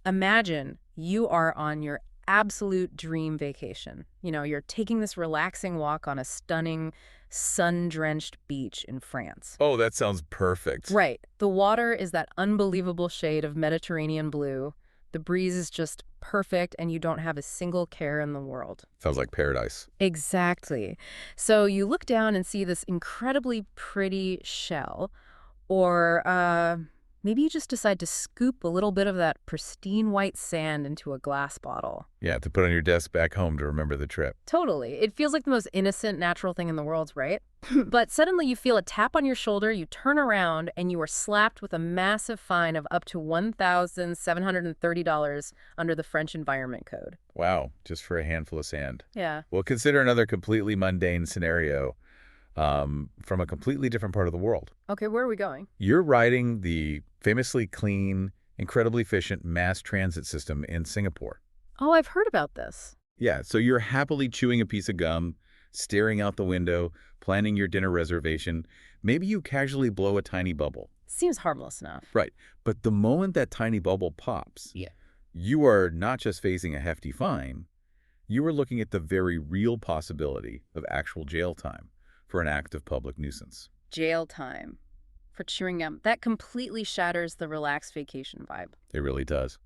Imagine you are on your absolute dream vacation. You're taking this relaxing walk on a stunning, sun-drenched beach in France. Oh, that sounds perfect. Right. The water is that unbelievable shade of Mediterranean blue. The breeze is just perfect, and you don't have a single care in the world. Sounds like paradise. Exactly. So you look down and see this incredibly pretty shell, or maybe you just decide to scoop a little bit of that pristine white sand into a glass bottle. Yeah, to put on your desk back home to remember the trip. Totally. It feels like the most innocent, natural thing in the world, right? But suddenly you feel a tap on your shoulder, you turn around, and you are slapped with a massive fine of up to $1,730 under the French Environment Code. Wow, just for a handful of sand. Yeah. Well, consider another completely mundane scenario from a completely different part of the world. Okay, where are we going? You're riding the famously clean, incredibly efficient mass transit system in Singapore. Oh, I've heard about this. Yeah, so you're happily chewing a piece of gum, staring out the window, planning your dinner reservation. Maybe you casually blow a tiny bubble. Seems harmless enough. Right, but the moment that tiny bubble pops, you are not just facing a hefty fine, you are looking at the very real possibility of actual jail time for an act of public nuisance. Jail time for chewing gum. That completely shatters the relaxed vacation vibe. It really does.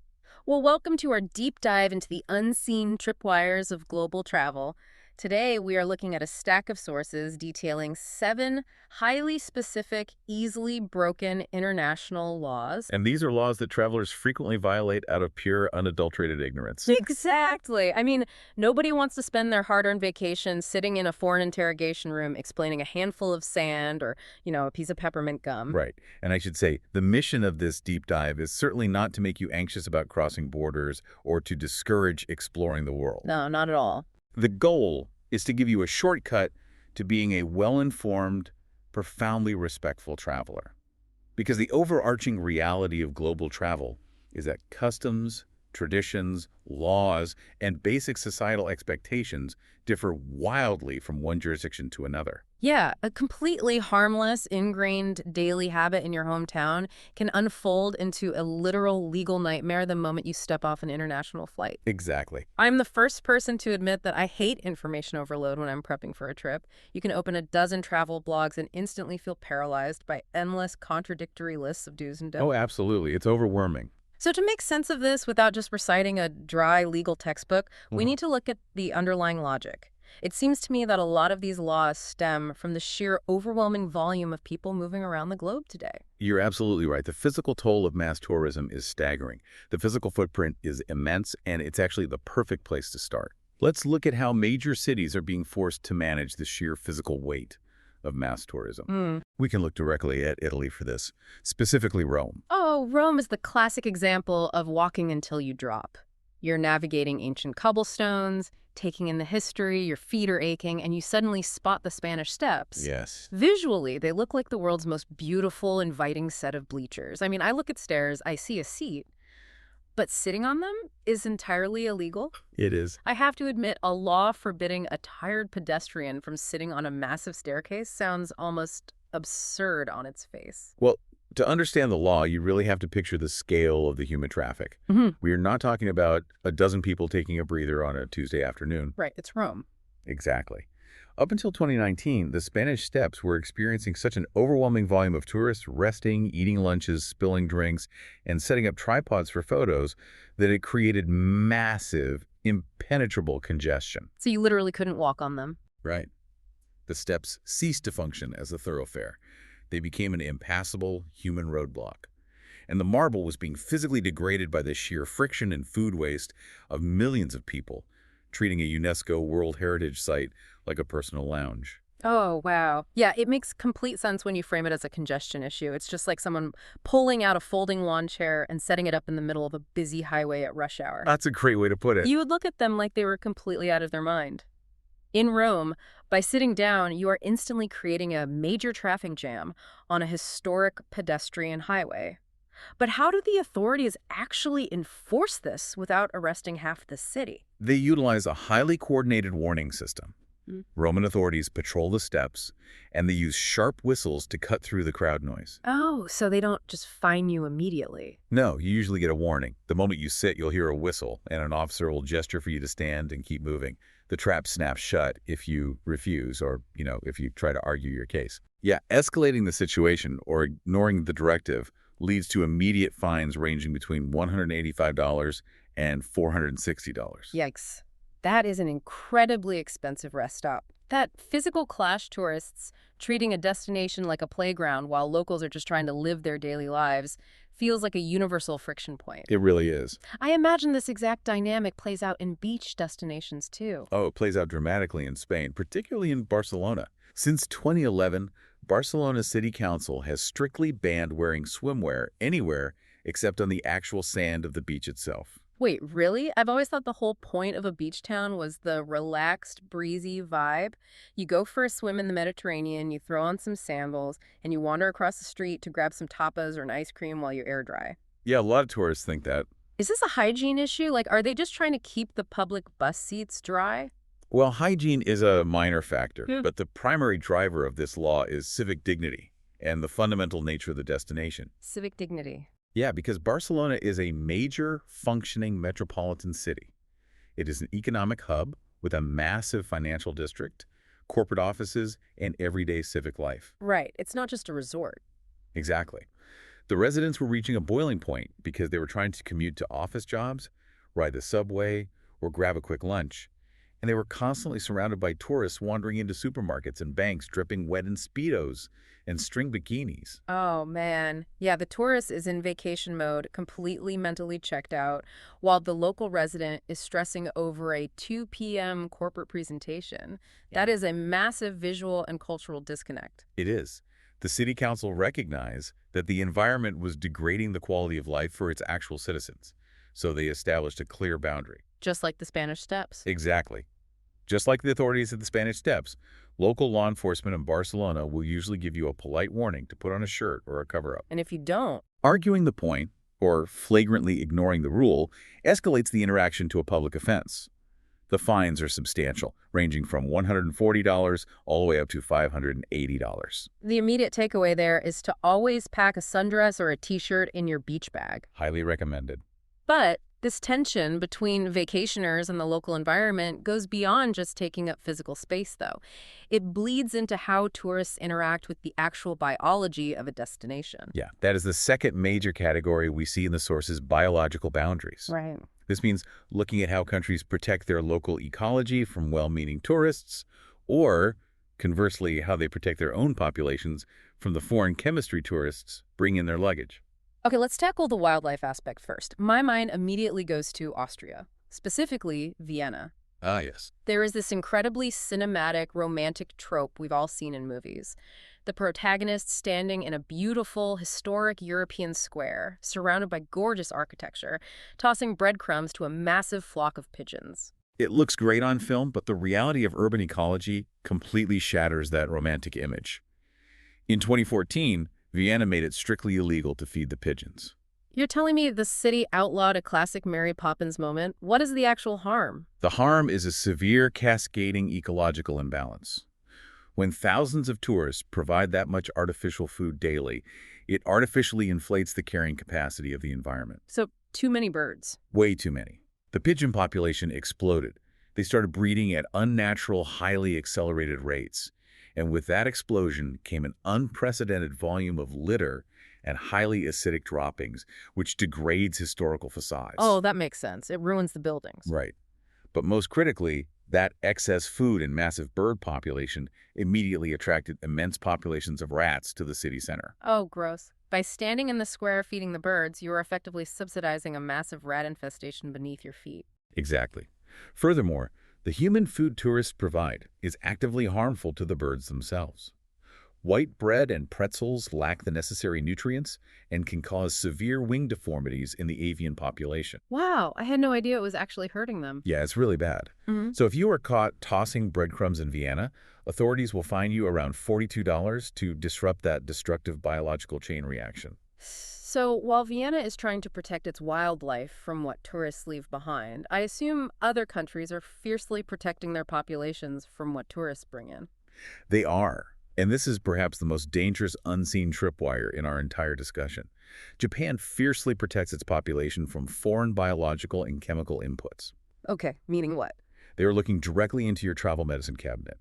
Well, welcome to our deep dive into the unseen tripwires of global travel. Today, we are looking at a stack of sources detailing 7 highly specific, easily broken international laws. And these are laws that travelers frequently violate out of pure, unadulterated ignorance. Exactly. I mean, nobody wants to spend their hard-earned vacation sitting in a foreign interrogation room explaining a handful of sand or, a piece of peppermint gum. Right. And I should say, the mission of this deep dive is certainly not to make you anxious about crossing borders or to discourage exploring the world. No, not at all. The goal is to give you a shortcut to being a well-informed, profoundly respectful traveler. Because the overarching reality of global travel is that customs, traditions, laws, and basic societal expectations differ wildly from one jurisdiction to another. Yeah, a completely harmless, ingrained daily habit in your hometown can unfold into a literal legal nightmare the moment you step off an international flight. Exactly. I'm the first person to admit that I hate information overload when I'm prepping for a trip. You can open a dozen travel blogs and instantly feel paralyzed by endless contradictory lists of do's and don'ts. Oh, absolutely. It's overwhelming. So to make sense of this without just reciting a dry legal textbook, we need to look at the underlying logic. It seems to me that a lot of these laws stem from the sheer overwhelming volume of people moving around the globe today. You're absolutely right. The physical toll of mass tourism is staggering. The physical footprint is immense, and it's actually the perfect place to start. Let's look at how major cities are being forced to manage the sheer physical weight of mass tourism. We can look directly at Italy for this, specifically Rome. Oh, Rome is the classic example of walking until you drop. You're navigating ancient cobblestones, taking in the history, your feet are aching, and you suddenly spot the Spanish Steps. Yes. Visually, they look like the world's most beautiful, inviting set of bleachers. I mean, I look at stairs, I see a seat, but sitting on them is entirely illegal. It is. I have to admit, a law forbidding a tired pedestrian from sitting on a massive staircase sounds almost absurd on its face. Well, to understand the law, you really have to picture the scale of the human traffic. We are not talking about a dozen people taking a breather on a Tuesday afternoon. Right, it's Rome. Exactly. Up until 2019, the Spanish Steps were experiencing such an overwhelming volume of tourists resting, eating lunches, spilling drinks, and setting up tripods for photos that it created massive, impenetrable congestion. So you literally couldn't walk on them. Right. The steps ceased to function as a thoroughfare. They became an impassable human roadblock. And the marble was being physically degraded by the sheer friction and food waste of millions of people, treating a UNESCO World Heritage Site like a personal lounge. Oh, wow. Yeah, it makes complete sense when you frame it as a congestion issue. It's just like someone pulling out a folding lawn chair and setting it up in the middle of a busy highway at rush hour. That's a great way to put it. You would look at them like they were completely out of their mind. In Rome, by sitting down, you are instantly creating a major traffic jam on a historic pedestrian highway. But how do the authorities actually enforce this without arresting half the city? They utilize a highly coordinated warning system. Roman authorities patrol the steps, and they use sharp whistles to cut through the crowd noise. Oh, so they don't just fine you immediately. No, you usually get a warning. The moment you sit, you'll hear a whistle, and an officer will gesture for you to stand and keep moving. The trap snaps shut if you refuse or, if you try to argue your case. Yeah, escalating the situation or ignoring the directive leads to immediate fines ranging between $185 and $460. Yikes. That is an incredibly expensive rest stop. That physical clash tourists treating a destination like a playground while locals are just trying to live their daily lives feels like a universal friction point. It really is. I imagine this exact dynamic plays out in beach destinations too. Oh, it plays out dramatically in Spain, particularly in Barcelona. Since 2011, Barcelona's city council has strictly banned wearing swimwear anywhere except on the actual sand of the beach itself. Wait, really? I've always thought the whole point of a beach town was the relaxed, breezy vibe. You go for a swim in the Mediterranean, you throw on some sandals, and you wander across the street to grab some tapas or an ice cream while you air dry. Yeah, a lot of tourists think that. Is this a hygiene issue? Like, are they just trying to keep the public bus seats dry? Well, hygiene is a minor factor, but the primary driver of this law is civic dignity and the fundamental nature of the destination. Civic dignity. Yeah, because Barcelona is a major functioning metropolitan city. It is an economic hub with a massive financial district, corporate offices, and everyday civic life. Right. It's not just a resort. Exactly. The residents were reaching a boiling point because they were trying to commute to office jobs, ride the subway, or grab a quick lunch. And they were constantly surrounded by tourists wandering into supermarkets and banks dripping wet in Speedos and string bikinis. Oh, man. Yeah, the tourist is in vacation mode, completely mentally checked out, while the local resident is stressing over a 2 p.m. corporate presentation. That is a massive visual and cultural disconnect. It is. The city council recognized that the environment was degrading the quality of life for its actual citizens, so they established a clear boundary. Just like the Spanish Steps. Exactly. Just like the authorities at the Spanish Steps, local law enforcement in Barcelona will usually give you a polite warning to put on a shirt or a cover-up. And if you don't, Arguing the point, or flagrantly ignoring the rule, escalates the interaction to a public offense. The fines are substantial, ranging from $140 all the way up to $580. the immediate takeaway there is to always pack a sundress or a t-shirt in your beach bag. Highly recommended. But this tension between vacationers and the local environment goes beyond just taking up physical space, though. It bleeds into how tourists interact with the actual biology of a destination. Yeah, that is the second major category we see in the source's biological boundaries. Right. This means looking at how countries protect their local ecology from well-meaning tourists, or, conversely, how they protect their own populations from the foreign chemistry tourists bring in their luggage. Okay, let's tackle the wildlife aspect first. My mind immediately goes to Austria, specifically Vienna. Ah, yes. There is this incredibly cinematic, romantic trope we've all seen in movies. The protagonist standing in a beautiful, historic European square, surrounded by gorgeous architecture, tossing breadcrumbs to a massive flock of pigeons. It looks great on film, but the reality of urban ecology completely shatters that romantic image. In 2014, Vienna made it strictly illegal to feed the pigeons. You're telling me the city outlawed a classic Mary Poppins moment? What is the actual harm? The harm is a severe cascading ecological imbalance. When thousands of tourists provide that much artificial food daily, it artificially inflates the carrying capacity of the environment. So, too many birds. Way too many. The pigeon population exploded. They started breeding at unnatural, highly accelerated rates. And with that explosion came an unprecedented volume of litter and highly acidic droppings, which degrades historical facades. Oh, that makes sense. It ruins the buildings. Right. But most critically, that excess food and massive bird population immediately attracted immense populations of rats to the city center. Oh, gross. By standing in the square feeding the birds, you are effectively subsidizing a massive rat infestation beneath your feet. Exactly. Furthermore, the human food tourists provide is actively harmful to the birds themselves. White bread and pretzels lack the necessary nutrients and can cause severe wing deformities in the avian population. Wow, I had no idea it was actually hurting them. Yeah, it's really bad. So if you are caught tossing breadcrumbs in Vienna, authorities will fine you around $42 to disrupt that destructive biological chain reaction. So while Vienna is trying to protect its wildlife from what tourists leave behind, I assume other countries are fiercely protecting their populations from what tourists bring in. They are. And this is perhaps the most dangerous unseen tripwire in our entire discussion. Japan fiercely protects its population from foreign biological and chemical inputs. Okay, meaning what? They are looking directly into your travel medicine cabinet.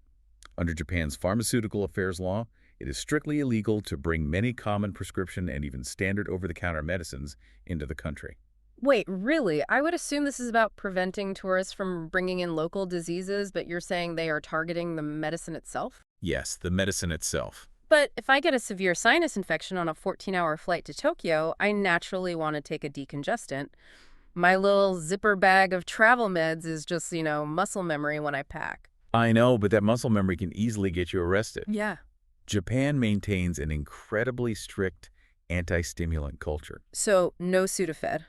Under Japan's pharmaceutical affairs law, it is strictly illegal to bring many common prescription and even standard over-the-counter medicines into the country. Wait, really? I would assume this is about preventing tourists from bringing in local diseases, but you're saying they are targeting the medicine itself? Yes, the medicine itself. But if I get a severe sinus infection on a 14-hour flight to Tokyo, I naturally want to take a decongestant. My little zipper bag of travel meds is just, muscle memory when I pack. I know, but that muscle memory can easily get you arrested. Yeah. Japan maintains an incredibly strict anti-stimulant culture. So, no Sudafed.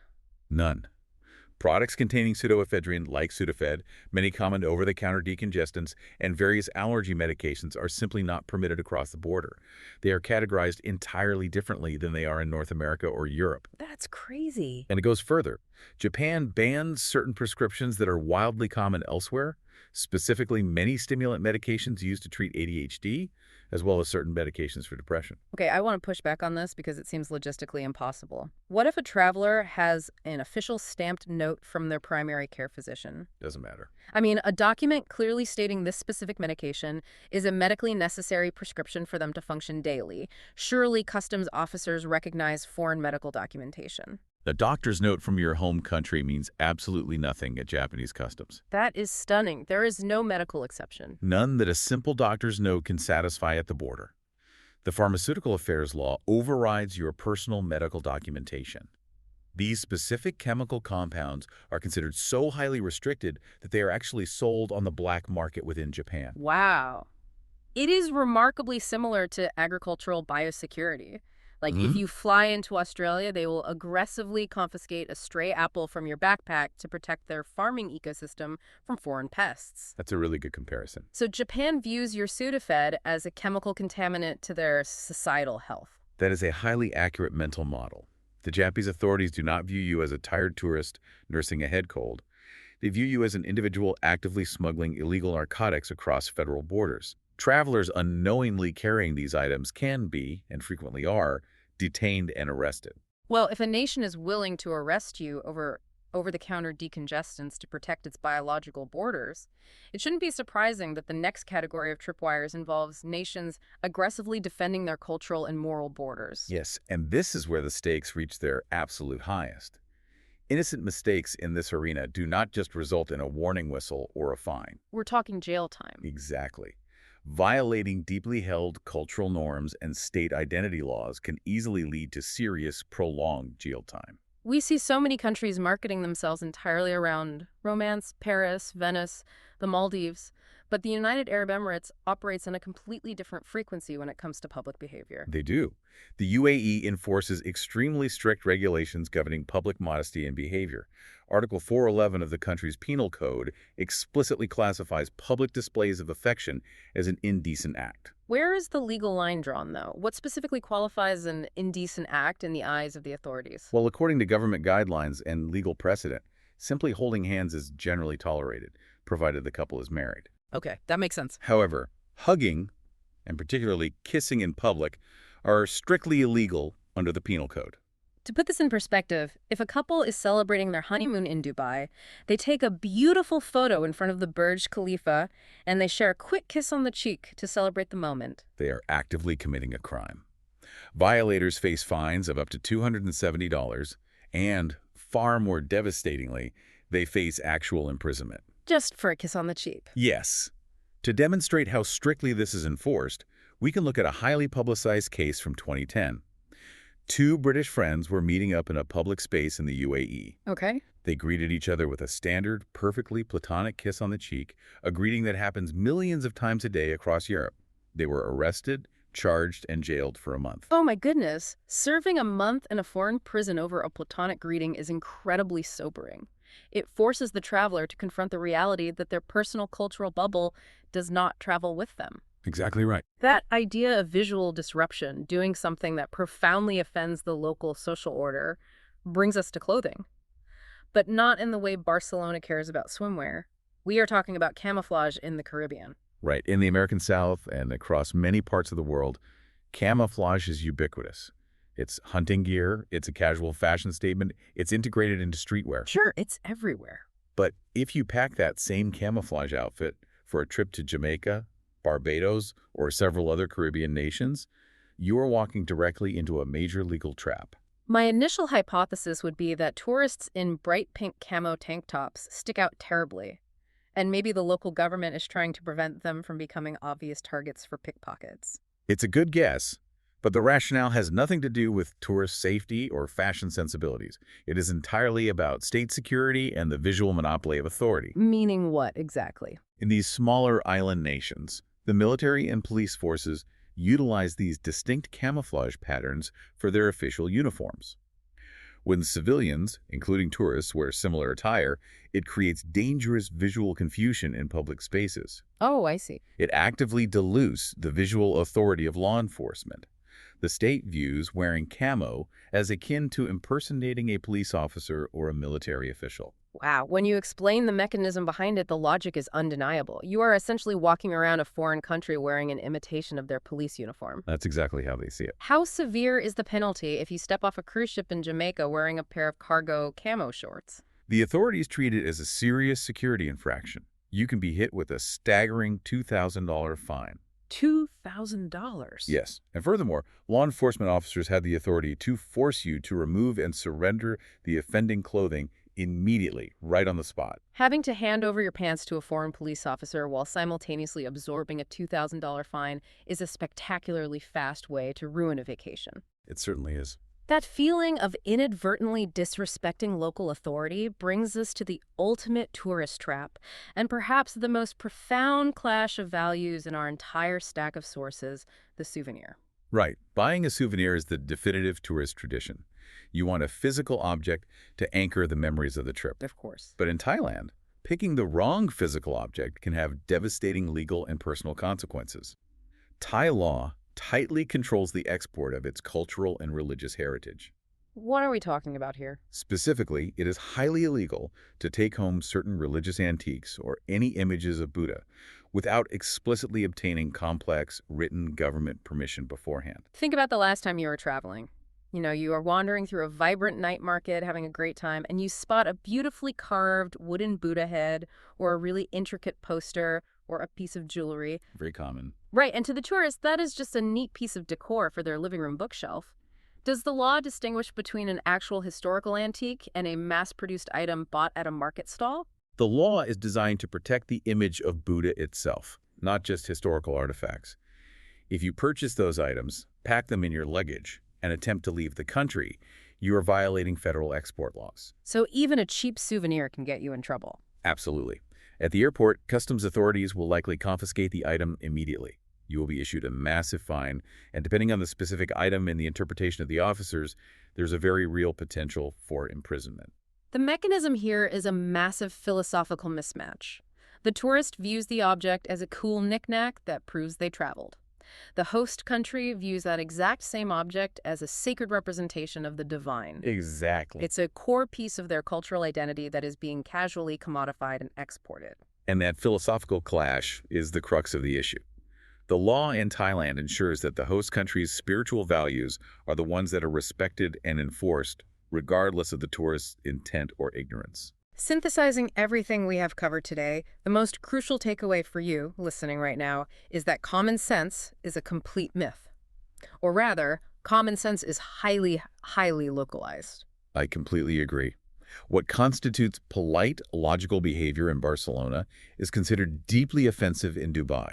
None. Products containing pseudoephedrine, like Sudafed, many common over-the-counter decongestants, and various allergy medications are simply not permitted across the border. They are categorized entirely differently than they are in North America or Europe. That's crazy. And it goes further. Japan bans certain prescriptions that are wildly common elsewhere, specifically many stimulant medications used to treat ADHD, as well as certain medications for depression. Okay, I want to push back on this because it seems logistically impossible. What if a traveler has an official stamped note from their primary care physician? Doesn't matter. I mean, a document clearly stating this specific medication is a medically necessary prescription for them to function daily. Surely customs officers recognize foreign medical documentation. The doctor's note from your home country means absolutely nothing at Japanese customs. That is stunning. There is no medical exception. None that a simple doctor's note can satisfy at the border. The pharmaceutical affairs law overrides your personal medical documentation. These specific chemical compounds are considered so highly restricted that they are actually sold on the black market within Japan. Wow. It is remarkably similar to agricultural biosecurity. Like, if you fly into Australia, they will aggressively confiscate a stray apple from your backpack to protect their farming ecosystem from foreign pests. That's a really good comparison. So Japan views your Sudafed as a chemical contaminant to their societal health. That is a highly accurate mental model. The Japanese authorities do not view you as a tired tourist nursing a head cold. They view you as an individual actively smuggling illegal narcotics across federal borders. Travelers unknowingly carrying these items can be, and frequently are, detained and arrested. Well, if a nation is willing to arrest you over-the-counter decongestants to protect its biological borders, it shouldn't be surprising that the next category of tripwires involves nations aggressively defending their cultural and moral borders. Yes, and this is where the stakes reach their absolute highest. Innocent mistakes in this arena do not just result in a warning whistle or a fine. We're talking jail time. Exactly. Violating deeply held cultural norms and state identity laws can easily lead to serious, prolonged jail time. We see so many countries marketing themselves entirely around romance, Paris, Venice, the Maldives, but the United Arab Emirates operates on a completely different frequency when it comes to public behavior. They do. The UAE enforces extremely strict regulations governing public modesty and behavior. Article 411 of the country's penal code explicitly classifies public displays of affection as an indecent act. Where is the legal line drawn, though? What specifically qualifies an indecent act in the eyes of the authorities? Well, according to government guidelines and legal precedent, simply holding hands is generally tolerated, provided the couple is married. Okay, that makes sense. However, hugging, and particularly kissing in public, are strictly illegal under the penal code. To put this in perspective, if a couple is celebrating their honeymoon in Dubai, they take a beautiful photo in front of the Burj Khalifa and they share a quick kiss on the cheek to celebrate the moment. They are actively committing a crime. Violators face fines of up to $270 and, far more devastatingly, they face actual imprisonment. Just for a kiss on the cheek. Yes. To demonstrate how strictly this is enforced, we can look at a highly publicized case from 2010. Two British friends were meeting up in a public space in the UAE. Okay. They greeted each other with a standard, perfectly platonic kiss on the cheek, a greeting that happens millions of times a day across Europe. They were arrested, charged, and jailed for a month. Oh my goodness. Serving a month in a foreign prison over a platonic greeting is incredibly sobering. It forces the traveler to confront the reality that their personal cultural bubble does not travel with them. Exactly right. That idea of visual disruption, doing something that profoundly offends the local social order, brings us to clothing. But not in the way Barcelona cares about swimwear. We are talking about camouflage in the Caribbean. Right. In the American South and across many parts of the world, camouflage is ubiquitous. It's hunting gear, it's a casual fashion statement, it's integrated into streetwear. Sure, it's everywhere. But if you pack that same camouflage outfit for a trip to Jamaica, Barbados, or several other Caribbean nations, you are walking directly into a major legal trap. My initial hypothesis would be that tourists in bright pink camo tank tops stick out terribly, and maybe the local government is trying to prevent them from becoming obvious targets for pickpockets. It's a good guess, but the rationale has nothing to do with tourist safety or fashion sensibilities. It is entirely about state security and the visual monopoly of authority. Meaning what exactly? In these smaller island nations, the military and police forces utilize these distinct camouflage patterns for their official uniforms. When civilians, including tourists, wear similar attire, it creates dangerous visual confusion in public spaces. Oh, I see. It actively dilutes the visual authority of law enforcement. The state views wearing camo as akin to impersonating a police officer or a military official. Wow, when you explain the mechanism behind it, the logic is undeniable. You are essentially walking around a foreign country wearing an imitation of their police uniform. That's exactly how they see it. How severe is the penalty if you step off a cruise ship in Jamaica wearing a pair of cargo camo shorts? The authorities treat it as a serious security infraction. You can be hit with a staggering $2,000 fine. $2,000? Yes, and furthermore, law enforcement officers have the authority to force you to remove and surrender the offending clothing immediately, right on the spot. Having to hand over your pants to a foreign police officer while simultaneously absorbing a $2,000 fine is a spectacularly fast way to ruin a vacation. It certainly is. That feeling of inadvertently disrespecting local authority brings us to the ultimate tourist trap, and perhaps the most profound clash of values in our entire stack of sources, the souvenir. Right. Buying a souvenir is the definitive tourist tradition. You want a physical object to anchor the memories of the trip. Of course. But in Thailand, picking the wrong physical object can have devastating legal and personal consequences. Thai law tightly controls the export of its cultural and religious heritage. What are we talking about here? Specifically, it is highly illegal to take home certain religious antiques or any images of Buddha without explicitly obtaining complex, written government permission beforehand. Think about the last time you were traveling. You are wandering through a vibrant night market, having a great time, and you spot a beautifully carved wooden Buddha head or a really intricate poster or a piece of jewelry. Very common. Right, and to the tourist, that is just a neat piece of decor for their living room bookshelf. Does the law distinguish between an actual historical antique and a mass-produced item bought at a market stall? The law is designed to protect the image of Buddha itself, not just historical artifacts. If you purchase those items, pack them in your luggage, and attempt to leave the country, you are violating federal export laws. So even a cheap souvenir can get you in trouble. Absolutely. At the airport, customs authorities will likely confiscate the item immediately. You will be issued a massive fine, and depending on the specific item and the interpretation of the officers, there's a very real potential for imprisonment. The mechanism here is a massive philosophical mismatch. The tourist views the object as a cool knickknack that proves they traveled. The host country views that exact same object as a sacred representation of the divine. Exactly. It's a core piece of their cultural identity that is being casually commodified and exported. And that philosophical clash is the crux of the issue. The law in Thailand ensures that the host country's spiritual values are the ones that are respected and enforced, regardless of the tourist's intent or ignorance. Synthesizing everything we have covered today, the most crucial takeaway for you, listening right now, is that common sense is a complete myth. Or rather, common sense is highly, highly localized. I completely agree. What constitutes polite, logical behavior in Barcelona is considered deeply offensive in Dubai.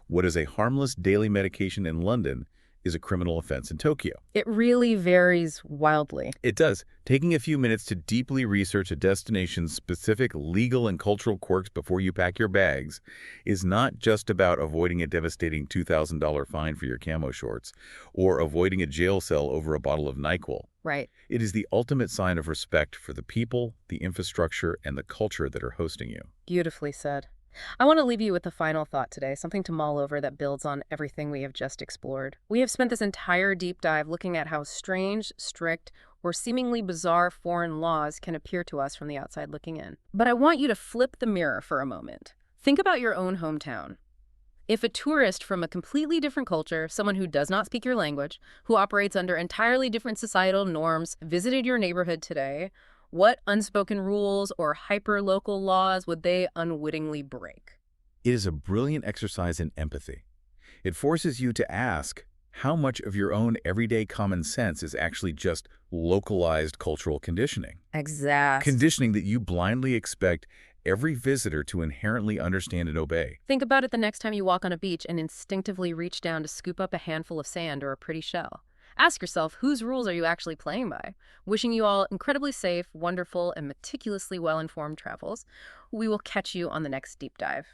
What is a harmless daily medication in London is a criminal offense in Tokyo. It really varies wildly. It does. Taking a few minutes to deeply research a destination's specific legal and cultural quirks before you pack your bags is not just about avoiding a devastating $2,000 fine for your camo shorts or avoiding a jail cell over a bottle of NyQuil. Right. It is the ultimate sign of respect for the people, the infrastructure, and the culture that are hosting you. Beautifully said. I want to leave you with a final thought today, something to mull over that builds on everything we have just explored. We have spent this entire deep dive looking at how strange, strict, or seemingly bizarre foreign laws can appear to us from the outside looking in. But I want you to flip the mirror for a moment. Think about your own hometown. If a tourist from a completely different culture, someone who does not speak your language, who operates under entirely different societal norms, visited your neighborhood today, what unspoken rules or hyper-local laws would they unwittingly break? It is a brilliant exercise in empathy. It forces you to ask how much of your own everyday common sense is actually just localized cultural conditioning. Exact. Conditioning that you blindly expect every visitor to inherently understand and obey. Think about it the next time you walk on a beach and instinctively reach down to scoop up a handful of sand or a pretty shell. Ask yourself, whose rules are you actually playing by? Wishing you all incredibly safe, wonderful, and meticulously well-informed travels. We will catch you on the next deep dive.